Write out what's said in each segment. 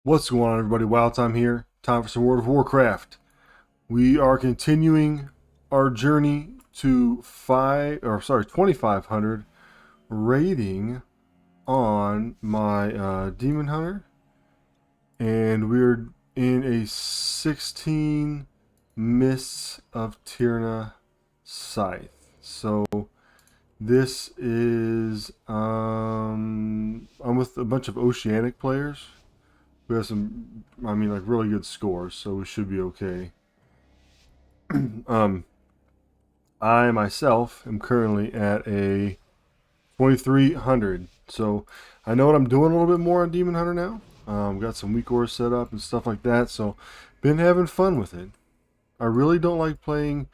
What's going on, everybody? Wild Time here. Time for some World of Warcraft. We are continuing our journey to 2500 raiding on my Demon Hunter, and we're in a 16 Mists of Tirna Scithe. So this is I'm with a bunch of Oceanic players. We have some, like really good scores, so we should be okay. I myself am currently at a 2300, so I know what I'm doing a little bit more on Demon Hunter now. Got some weak ores set up and stuff like that, so been having fun with it. I really don't like playing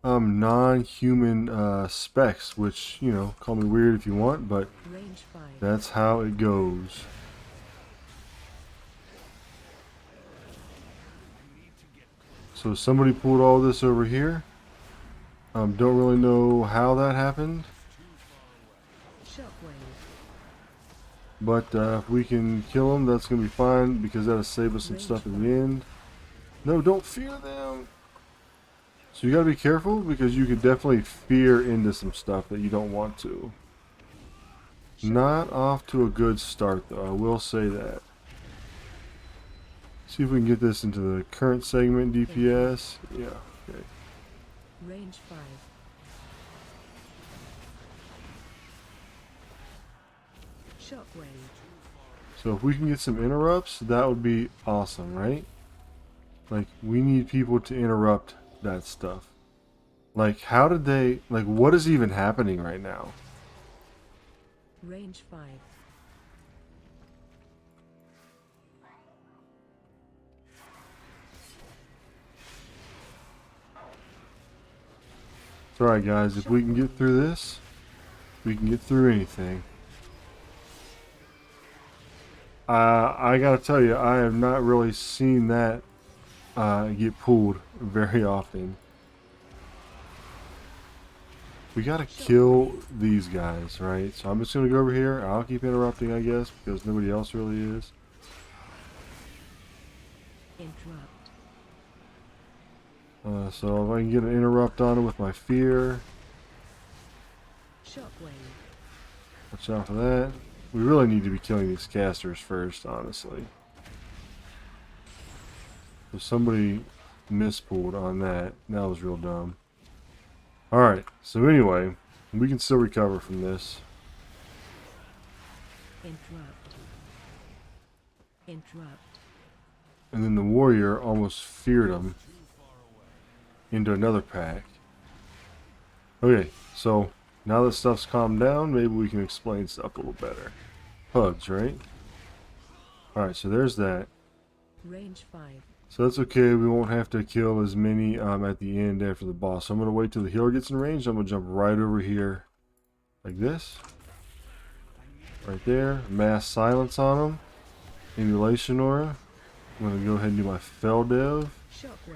non-human specs, which, you know, call me weird if you want, but that's how it goes. So somebody pulled all this over here. Don't really know how that happened. But if we can kill them, that's going to be fine, because that'll save us some stuff at the end. No, don't fear them! So you got to be careful, because you could definitely fear into some stuff that you don't want to. Not off to a good start, though, I will say that. See if we can get this into the current segment DPS. Yeah, okay. Range 5. Shockwave. So if we can get some interrupts, that would be awesome, right? Like, we need people to interrupt that stuff. Like, how did they, like, what is even happening right now? Range 5. It's alright, guys, if we can get through this, we can get through anything. I gotta tell you, I have not really seen that get pulled very often. We gotta kill these guys, right? So I'm just gonna go over here. I'll keep interrupting, I guess, because nobody else really is. Interrupt. So if I can get an interrupt on it with my fear. Shockwave. Watch out for that. We really need to be killing these casters first, honestly. So somebody mispulled on that. That was real dumb. Alright, so anyway, we can still recover from this. Interrupt. Interrupt. And then the warrior almost feared him into another pack. Okay, so now that stuff's calmed down, maybe we can explain stuff a little better. Hugs, right? Alright, so there's that. Range 5. So that's okay, we won't have to kill as many at the end after the boss. So I'm going to wait till the healer gets in range. I'm going to jump right over here. Like this. Right there. Mass silence on him. Emulation aura. I'm going to go ahead and do my Fel Dev. Shockwave.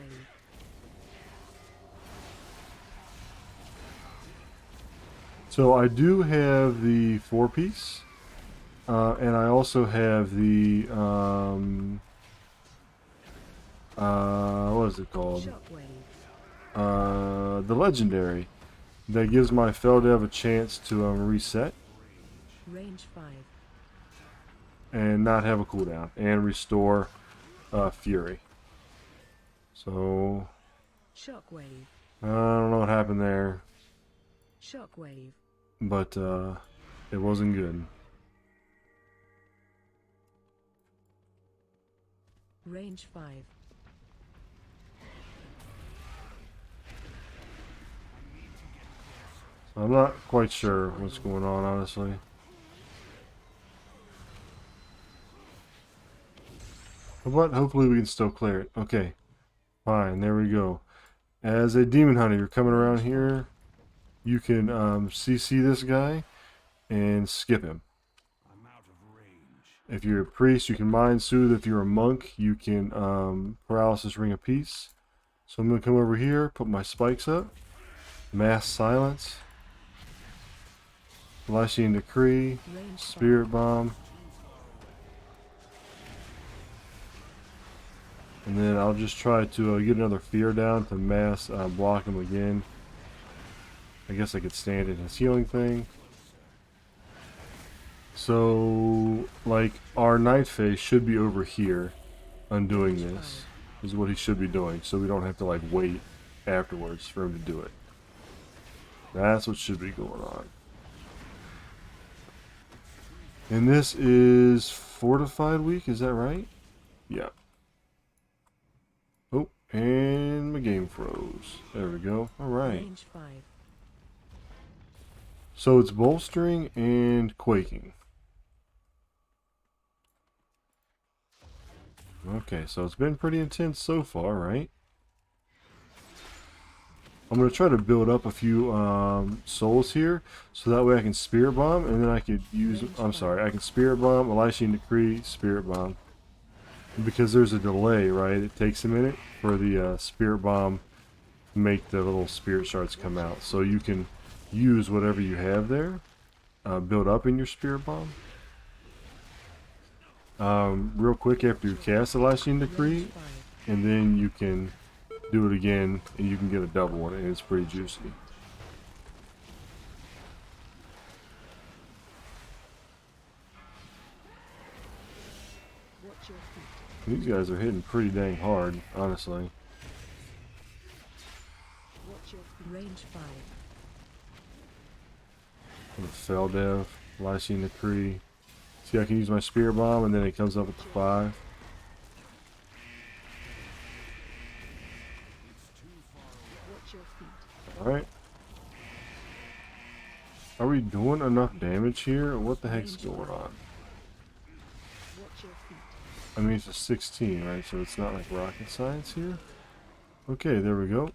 So I do have the 4-piece. And I also have the what is it called? The legendary. That gives my Feldev a chance to reset. Range 5. And not have a cooldown. And restore Fury. So Shockwave. I don't know what happened there. Shockwave. But it wasn't good. Range 5. So I'm not quite sure what's going on, honestly. But hopefully we can still clear it. Okay. Fine, there we go. As a demon hunter, you're coming around here. You can CC this guy and skip him. If you're a priest, you can mind soothe. If you're a monk, you can paralysis ring of peace. So I'm going to come over here, put my spikes up. Mass silence. Flashing decree. Spirit bomb. And then I'll just try to get another fear down to mass block him again. I guess I could stand in his healing thing. So, like, our night phase should be over here, undoing this, is what he should be doing, so we don't have to, like, wait afterwards for him to do it. That's what should be going on. And this is Fortified Week, is that right? Yeah. Oh, and my game froze. There we go. Alright. Range 5. So it's bolstering and quaking. Okay, so it's been pretty intense so far, right? I'm going to try to build up a few souls here, so that way I can Spirit Bomb, and then I could use, I can Spirit Bomb, Elishing Decree, Spirit Bomb. Because there's a delay, right? It takes a minute for the Spirit Bomb to make the little Spirit Shards come out. So you can use whatever you have there, build up in your Spirit Bomb. Real quick after you cast Elishing Decree, and then you can do it again, and you can get a double one, and it's pretty juicy. Watch your feet. These guys are hitting pretty dang hard, honestly. Watch your feet. Range 5. I'm gonna Fell Dev, Elishing Decree. See, I can use my Spirit Bomb, and then it comes up with the 5. Watch your feet. Alright. Are we doing enough damage here? Or what the heck's going on? Watch your feet. I mean, it's a 16, right? So it's not like rocket science here. Okay, there we go.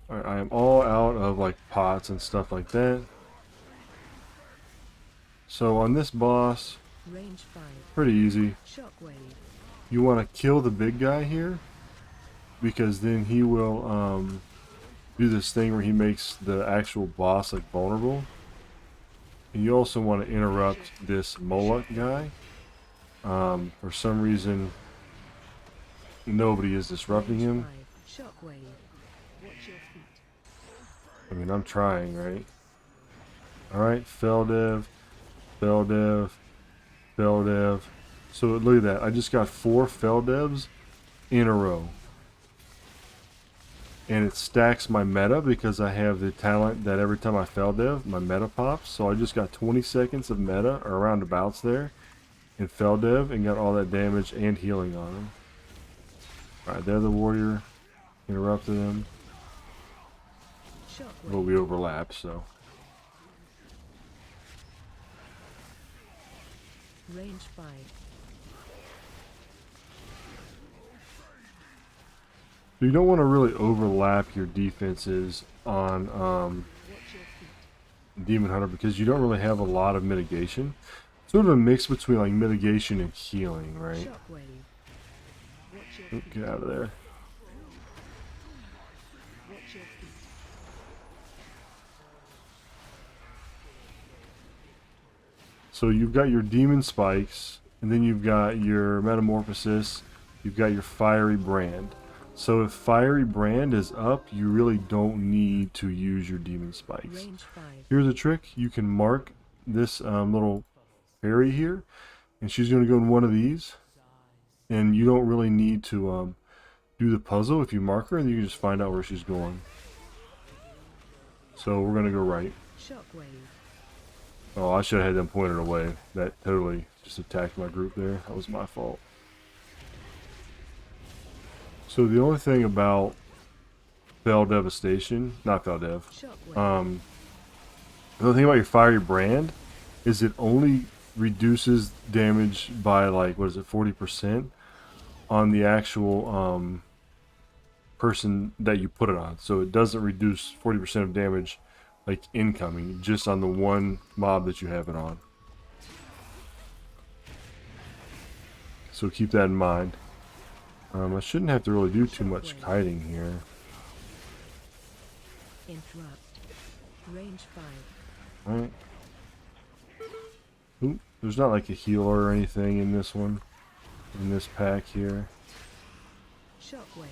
Alright, I am all out of like pots and stuff like that. So on this boss, Range 5. pretty easy. Shockwave. You want to kill the big guy here, because then he will do this thing where he makes the actual boss like vulnerable. And you also want to interrupt this Moloch guy. For some reason, nobody is disrupting him. Shockwave. Watch your feet. I mean, I'm trying, right? Alright, Fell Dev, Fell Dev, Fell Dev. So look at that. I just got 4 Fell Devs in a row. And it stacks my meta because I have the talent that every time I Fell Dev, my meta pops. So I just got 20 seconds of meta, or roundabouts there, in Fell Dev, and got all that damage and healing on him. Alright, they're the warrior. Interrupted him. Shockwave. But we overlap, so. Range 5. So you don't want to really overlap your defenses on Watch your feet. Demon Hunter because you don't really have a lot of mitigation. Sort of a mix between like mitigation and healing, right? Shockwave. Watch your Oh, feet. get out of there. Watch your feet. So you've got your demon spikes, and then you've got your metamorphosis, you've got your fiery brand. So if fiery brand is up, you really don't need to use your demon spikes. Range 5. Here's a trick. You can mark this little fairy here, and she's going to go in one of these. And you don't really need to do the puzzle. If you mark her, and you can just find out where she's going. So we're going to go right. Shockwave. Oh, I should have had them pointed away. That totally just attacked my group there. That was my fault. So the only thing about Fell Devastation, not Fell Dev, Shockwave. the only thing about your fiery brand is it only reduces damage by like, what is it, 40% on the actual person that you put it on. So it doesn't reduce 40% of damage like incoming, just on the one mob that you have it on. So keep that in mind. I shouldn't have to really do too much kiting here. Interrupt. Range 5. Alright. Oop, there's not like a healer or anything in this one, in this pack here. Shockwave.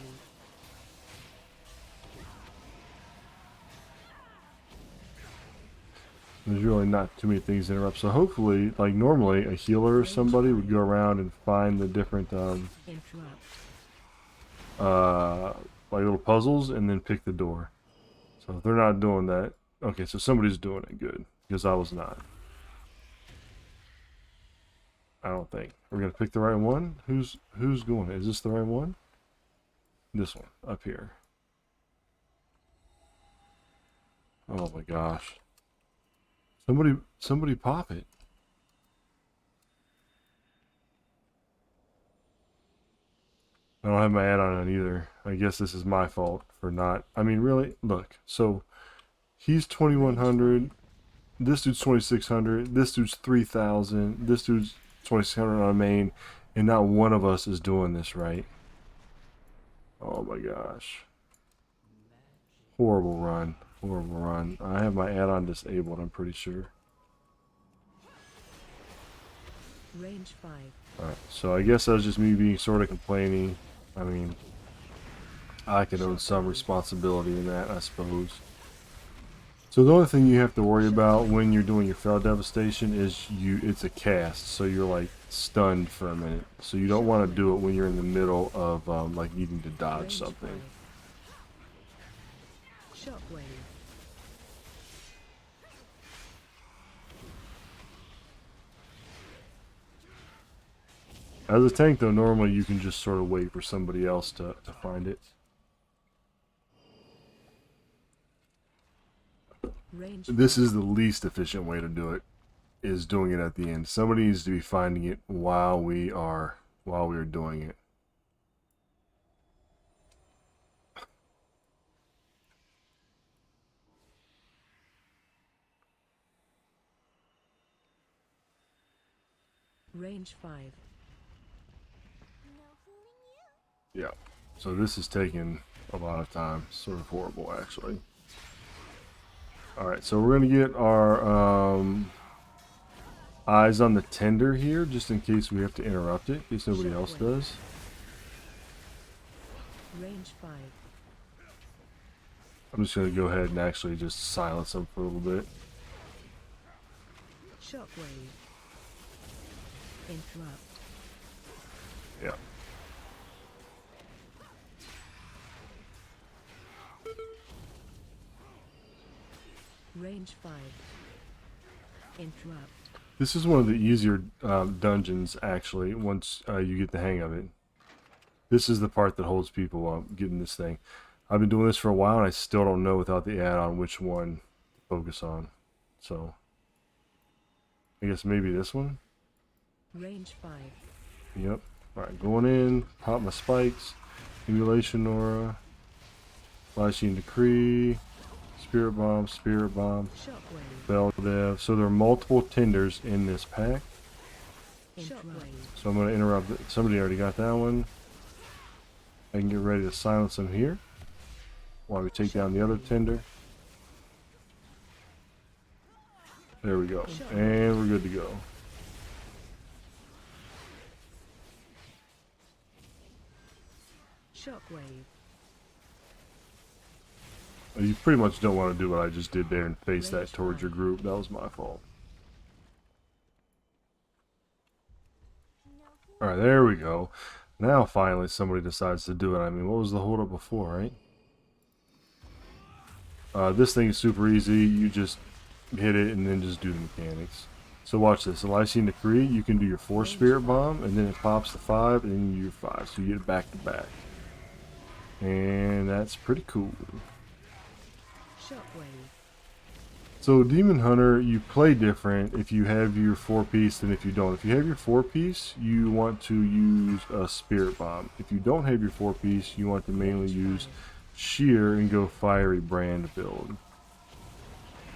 There's really not too many things to interrupt. So hopefully, like normally, a healer or somebody would go around and find the different Interrupt. like little puzzles and then pick the door. So if they're not doing that, okay, so somebody's doing it good because I was not. I don't think we're gonna pick the right one. Who's going? Is this the right one? This one up here. Oh my gosh! Somebody pop it. I don't have my ad on it either. I guess this is my fault for not. I mean, really, look. So he's 2100. This dude's 2600. This dude's 3000. This dude's 2600 on a main, and not one of us is doing this right. Oh my gosh. Horrible run. Horrible run. I have my add-on disabled, I'm pretty sure. Range 5. Alright, so I guess that was just me being sort of complaining. I mean, I can own some responsibility in that, I suppose. So the only thing you have to worry about when you're doing your Fell Devastation is it's a cast, so you're like stunned for a minute. So you don't want to do it when you're in the middle of like needing to dodge Range something. 5. Shockwave. As a tank though, normally you can just sort of wait for somebody else to find it. Range This 5. is the least efficient way to do it, is doing it at the end. Somebody needs to be finding it while we are doing it. Range 5. Yeah. So this is taking a lot of time. Sort of horrible, actually. Alright, so we're going to get our eyes on the tender here, just in case we have to interrupt it, in case nobody else does. Range 5. I'm just going to go ahead and actually just silence them for a little bit. Shockwave. Interrupt. Yeah. Range 5. Interrupt. This is one of the easier dungeons, actually, once you get the hang of it. This is the part that holds people up, getting this thing. I've been doing this for a while, and I still don't know without the add-on which one to focus on. So, I guess maybe this one? Range 5. Yep. Alright, going in, pop my spikes, Emulation Aura, Flashing Decree, Spirit Bomb, Shockwave. Bell Dev. So there are multiple tenders in this pack. Interrupt. So I'm going to interrupt it. Somebody already got that one. I can get ready to silence them here while we take down the other tender. There we go. And we're good to go. Shockwave. You pretty much don't want to do what I just did there and face that Range towards 5. your group. That was my fault. Alright, there we go. Now finally somebody decides to do it. I mean, what was the holdup before, right? This thing is super easy. You just hit it and then just do the mechanics. So watch this. Lycine Decree, you can do your 4 Spirit Bomb, and then it pops to 5, and then you do your 5. So you get it back to back. And that's pretty cool. Shockwave. So Demon Hunter, you play different if you have your 4-piece than if you don't. If you have your 4-piece, you want to use a Spirit Bomb. If you don't have your 4-piece, you want to mainly use Sheer and go Fiery Brand build.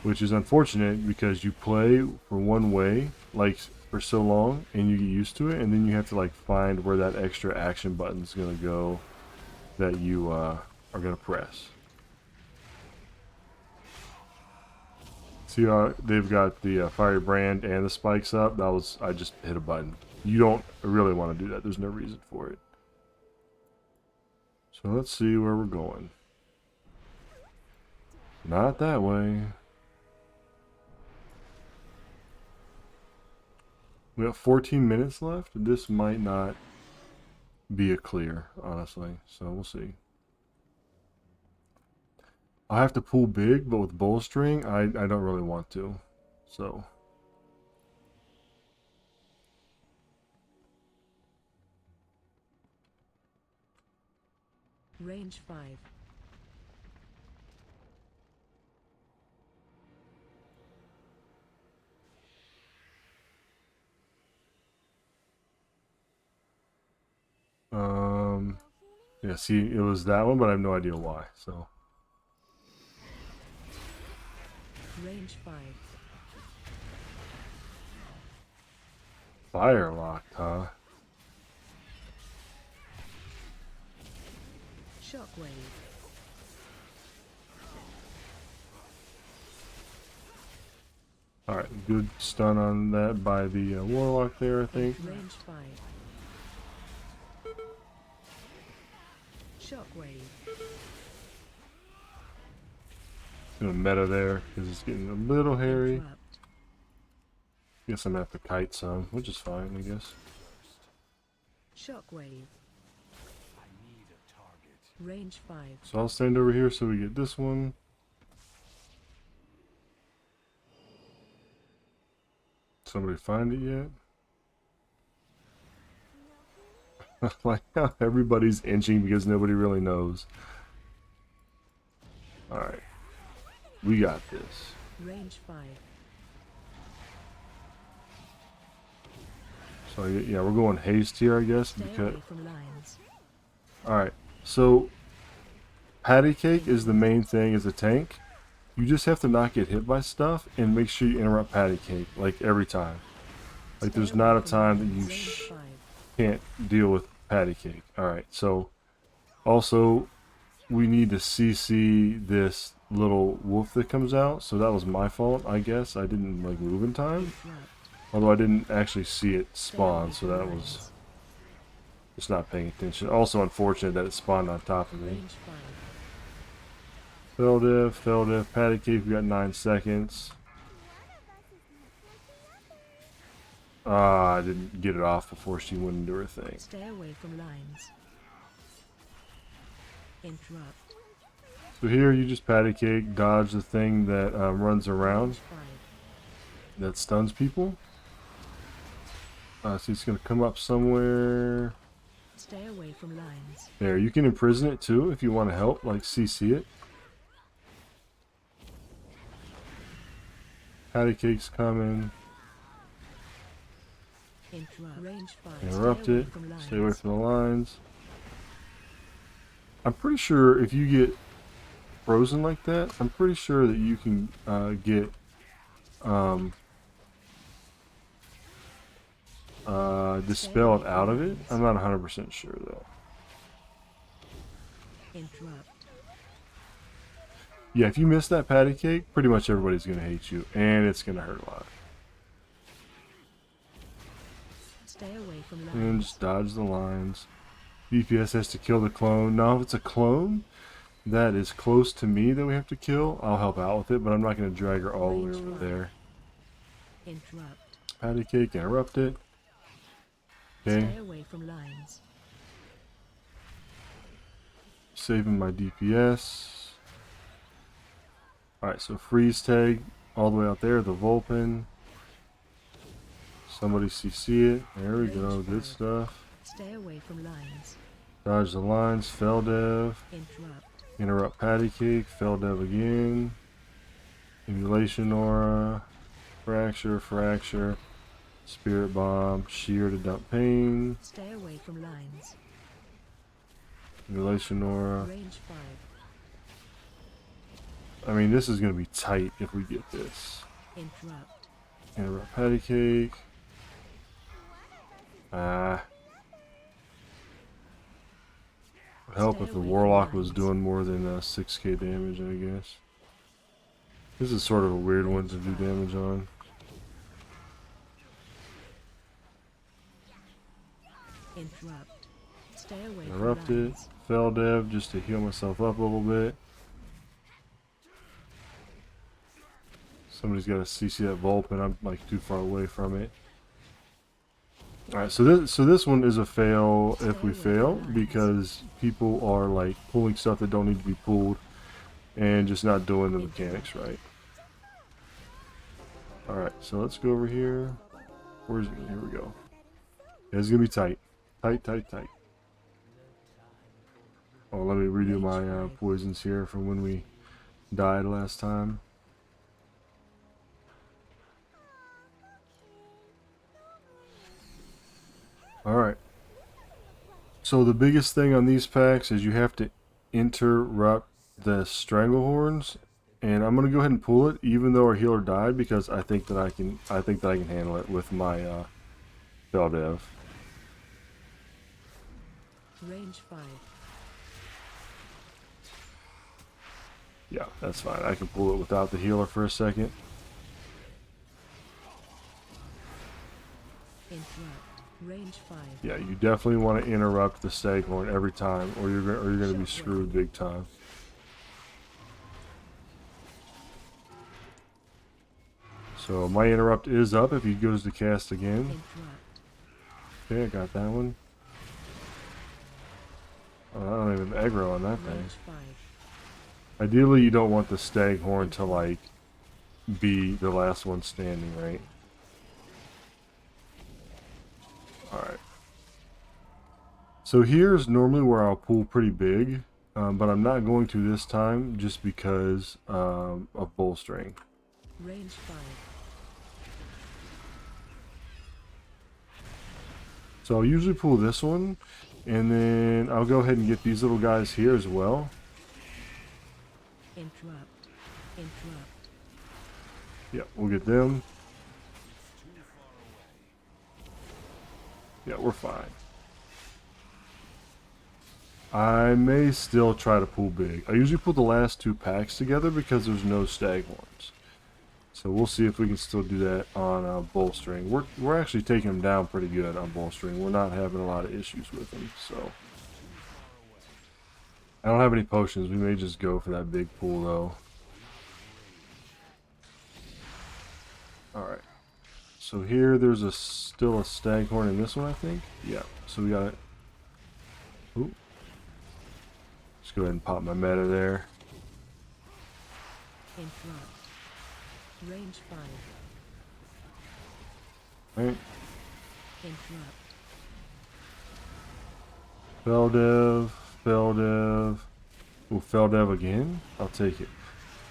Which is unfortunate because you play for one way, like for so long, and you get used to it, and then you have to like find where that extra action button is going to go that you are going to press. See how they've got the fire brand and the spikes up? That was, I just hit a button. You don't really want to do that. There's no reason for it. So let's see where we're going. Not that way. We have 14 minutes left. This might not be a clear, honestly. So we'll see. I have to pull big, but with bowstring, I don't really want to. So. Range 5. Yeah, see, it was that one, but I have no idea why, so. Range 5. Fire locked, huh? Shockwave. Alright, good stun on that by the warlock there, I think. Range 5. Shockwave. Gonna meta there, because it's getting a little hairy. Interrupt. Guess I'm gonna have to kite some, which is fine, I guess. Shockwave. Range 5. So I'll stand over here so we get this one. Somebody find it yet? Like how everybody's inching because nobody really knows. Alright. We got this. Range 5. So yeah, we're going haste here, I guess. Stay Because away from lines. alright. So patty cake is the main thing as a tank. You just have to not get hit by stuff and make sure you interrupt patty cake, like every time. Like Stay there's away not a from time that lines. you Range 5. can't deal with patty cake. Alright, so also we need to CC this little wolf that comes out. So that was my fault, I guess. I didn't like move in time. Interrupt. Although I didn't actually see it Stay away spawn, so from that lines. was just not paying attention. Also unfortunate that it spawned on top of me. Range 5. Fell diff, patty cake, we got 9 seconds. Ah, I didn't get it off before she went into her thing. Stay away from lines. Interrupt. So here you just patty cake, dodge the thing that runs around, Range 5. that stuns people. So it's going to come up somewhere. Stay away from lines. There, you can imprison it too if you want to help, like CC it. Patty cake's coming. Interrupt. Range 5. Interrupt Stay away it. from lines. Stay away from the lines. I'm pretty sure if you get frozen like that, I'm pretty sure that you can get dispelled out of it. I'm not 100% sure though. Interrupt. Yeah, if you miss that patty cake, pretty much everybody's going to hate you, and it's going to hurt a lot. Stay away from lines. And just dodge the lines. DPS has to kill the clone. Now, if it's a clone that is close to me that we have to kill, I'll help out with it, but I'm not going to drag her all the way over there. Interrupt. Patty cake, interrupt it. Okay, Stay away from lines. saving my DPS. Alright, so freeze tag all the way out there, the Vulpin. Somebody CC it. There we go, good stuff. Stay away from lines. Dodge the lines, fell dev. Interrupt. Interrupt patty cake, fell dev again. Emulation aura. Fracture. Spirit bomb, shear to dump pain. Stay away from lines. Emulation aura. Range 5. I mean, this is going to be tight if we get this. Interrupt. Interrupt patty cake. Would help if the warlock was doing more than 6k damage, I guess. This is sort of a weird one to do damage on. Interrupt. Stay away Interrupt from it. lines. Fell dev just to heal myself up a little bit. Somebody's got to CC that Vulp and I'm like too far away from it. Alright, so this one is a fail if we fail because people are like pulling stuff that don't need to be pulled and just not doing the mechanics right. Alright, so let's go over here. Where's it? Here we go. Yeah, it's gonna be tight. Tight, tight, tight. Oh, let me redo my poisons here from when we died last time. Alright. So the biggest thing on these packs is you have to interrupt the Stranglehorns. And I'm gonna go ahead and pull it even though our healer died because I think that I can handle it with my Spell Dev. Range 5. Yeah, that's fine. I can pull it without the healer for a second. Interrupt. Range 5. Yeah, you definitely want to interrupt the Staghorn every time, or you're gonna be screwed big time. So my interrupt is up if he goes to cast again. Interrupt. Okay, I got that one. Oh, I don't even aggro on that thing. Range 5. Ideally, you don't want the Staghorn to like be the last one standing, right? Alright. So here's normally where I'll pull pretty big, but I'm not going to this time just because of bolstering. Range 5. So I'll usually pull this one, and then I'll go ahead and get these little guys here as well. Interrupt. Interrupt. Yeah, we'll get them. Yeah, we're fine. I may still try to pull big. I usually pull the last two packs together because there's no Staghorns. So we'll see if we can still do that on bolstering. We're actually taking him down pretty good on bolstering. We're not having a lot of issues with him. So I don't have any potions. We may just go for that big pull though. All right. So here, there's still a Staghorn in this one, I think. Yeah. So we got it. Ooh. Let's go ahead and pop my meta there. Interrupt. Range 5. Right. Interrupt. Fell dev. Fell dev. Ooh, fell dev again. I'll take it.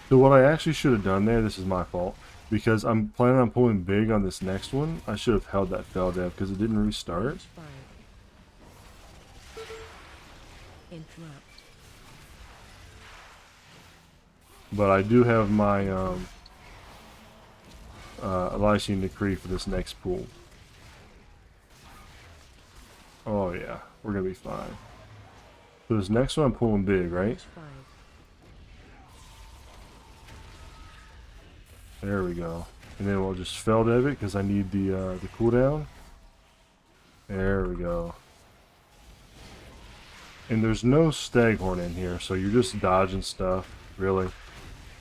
So what I actually should have done there, this is my fault, because I'm planning on pulling big on this next one. I should have held that fell dev because it didn't restart. Range 5. Interrupt. But I do have my Lysine Decree for this next pool. Oh yeah, we're gonna be fine. So this next one I'm pulling big, right? Range 5. There we go. And then we'll just fell dev it because I need the cooldown. There we go. And there's no Staghorn in here, so you're just dodging stuff, really.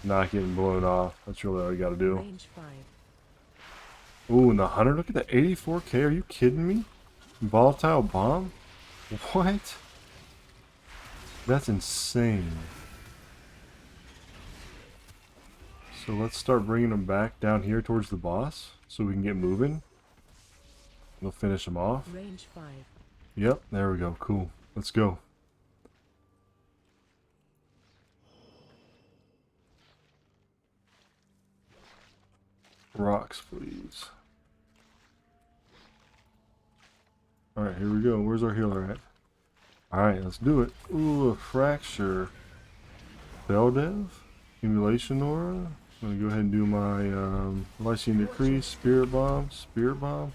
Not getting blown off. That's really all you gotta do. Range 5. Ooh, and the 100, look at that 84k, are you kidding me? Volatile bomb? What? That's insane. So let's start bringing them back down here towards the boss so we can get moving. We'll finish them off. Range 5. Yep, there we go. Cool. Let's go. Rocks, please. Alright, here we go. Where's our healer at? Alright, let's do it. Ooh, a fracture. Spell dev? Accumulation aura? I'm gonna go ahead and do my Lysine Decree, Spirit Bomb, Spirit Bomb.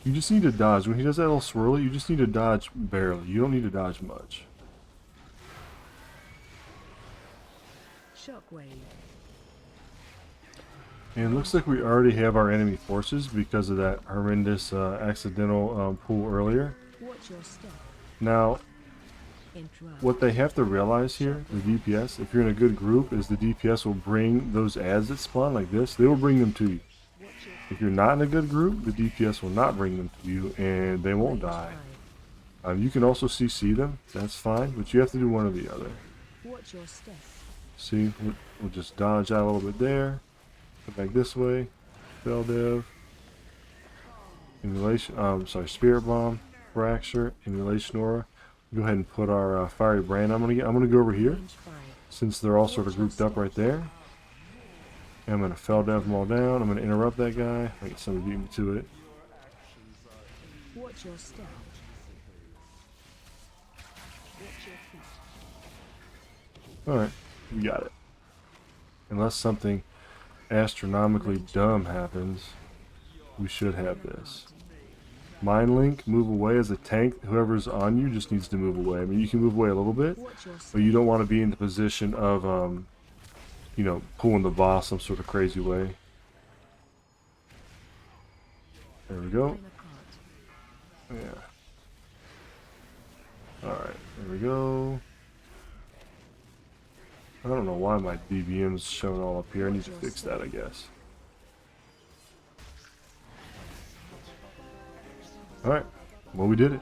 You just need to dodge. When he does that little swirly, you just need to dodge barely. You don't need to dodge much. Shockwave. And it looks like we already have our enemy forces because of that horrendous accidental pull earlier. Watch your step. Now, Interrupt. what they have to realize here, the DPS, if you're in a good group, is the DPS will bring those ads that spawn like this, they will bring them to you. If you're not in a good group, the DPS will not bring them to you, and they won't Range die. 5. You can also CC them, that's fine, but you have to do one or the other. Watch your step. See, we'll just dodge out a little bit there, come back this way, spell dev, emulation, spirit bomb, fracture, emulation aura. Go ahead and put our fiery brand. I'm gonna go over here, Range 5. since they're all sort of grouped up right there. And I'm gonna fell dev them all down. I'm gonna interrupt that guy. I get somebody beat me to it. Watch your step. Watch your feet. All right, we got it. Unless something astronomically dumb happens, we should have this. Mind link, move away as a tank. Whoever's on you just needs to move away. I mean, you can move away a little bit, Watch your but step. you don't want to be in the position of, you know, pulling the boss some sort of crazy way. There we go. Line apart. Yeah. Alright, there we go. I don't know why my DBM's showing all up here. I need to fix that, I guess. Alright, well, we did it.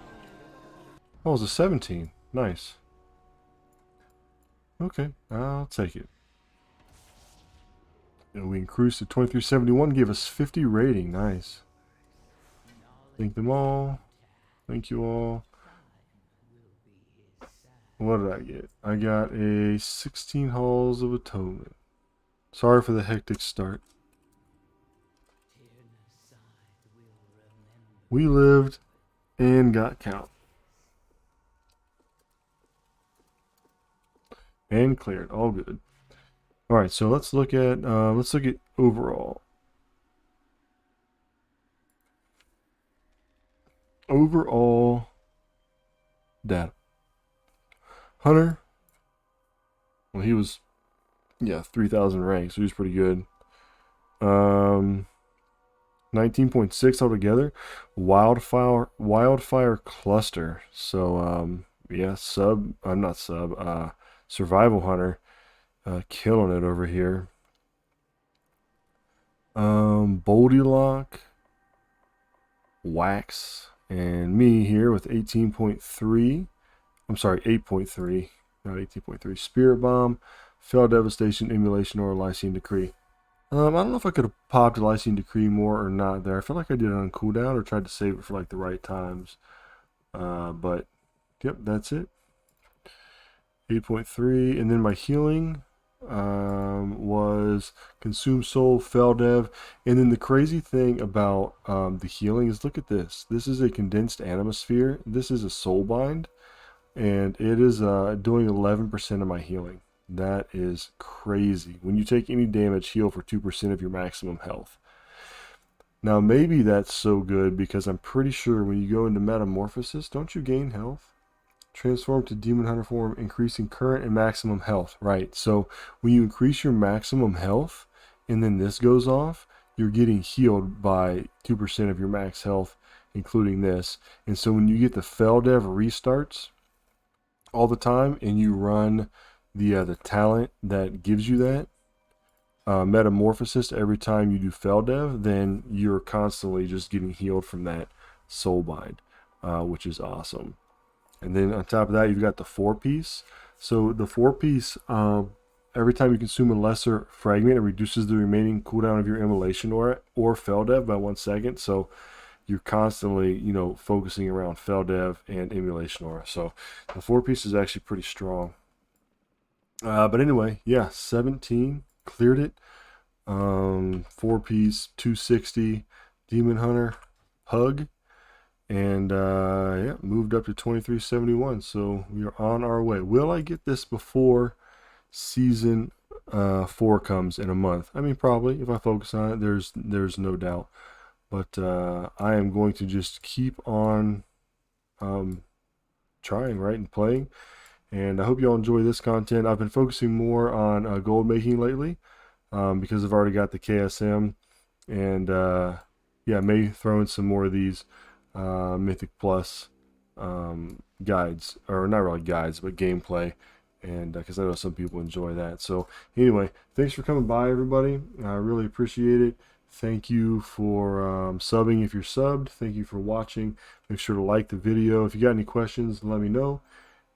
Oh, it was a 17. Nice. Okay, I'll take it. And we increased to 2371, gave us 50 rating. Nice. Thank them all. Thank you all. What did I get? I got a 16 Halls of Atonement. Sorry for the hectic start. We lived and got count. And cleared. All good. Alright, so let's look at overall. Overall data. Hunter, well, he was, yeah, 3,000 ranks, so he was pretty good. 19.6 altogether. Wildfire cluster. So, yeah, survival hunter, killing it over here. Boldylock, wax, and me here with 18.3. I'm sorry, 8.3, not 18.3. Spirit Bomb, Fell Devastation, Emulation, or Lysine Decree. I don't know if I could have popped a Lysine Decree more or not there. I feel like I did it on cooldown or tried to save it for like the right times. But, yep, that's it. 8.3, and then my healing was Consume Soul, Fell Dev, and then the crazy thing about the healing is, look at this. This is a condensed Animosphere. This is a Soul Bind. And it is doing 11% of my healing. That is crazy. When you take any damage, heal for 2% of your maximum health. Now, maybe that's so good because I'm pretty sure when you go into Metamorphosis, don't you gain health? Transform to Demon Hunter form, increasing current and maximum health. Right, so when you increase your maximum health, and then this goes off, you're getting healed by 2% of your max health, including this. And so when you get the Fell Dev restarts all the time, and you run the talent that gives you that Metamorphosis every time you do Fell Dev, then you're constantly just getting healed from that Soul Bind, which is awesome. And then on top of that, you've got the 4-piece. So the 4-piece, every time you consume a lesser fragment, it reduces the remaining cooldown of your Immolation or Fell Dev by 1 second. So you're constantly, you know, focusing around Fell Dev and Emulation Aura. So the 4-piece is actually pretty strong. But anyway, yeah, 17, cleared it. 4-piece, 260, Demon Hunter, Hug, and yeah, moved up to 2371. So we are on our way. Will I get this before season 4 comes in a month? I mean, probably, if I focus on it. There's no doubt. But I am going to just keep on trying, right, and playing. And I hope you all enjoy this content. I've been focusing more on gold making lately. because I've already got the KSM, and yeah, I may throw in some more of these Mythic Plus guides, or not really guides, but gameplay, and because I know some people enjoy that. So anyway, thanks for coming by, everybody. I really appreciate it. Thank you for subbing if you're subbed. Thank you for watching. Make sure to like the video. If you got any questions, let me know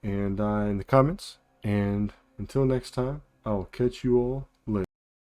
and in the comments. And until next time, I'll catch you all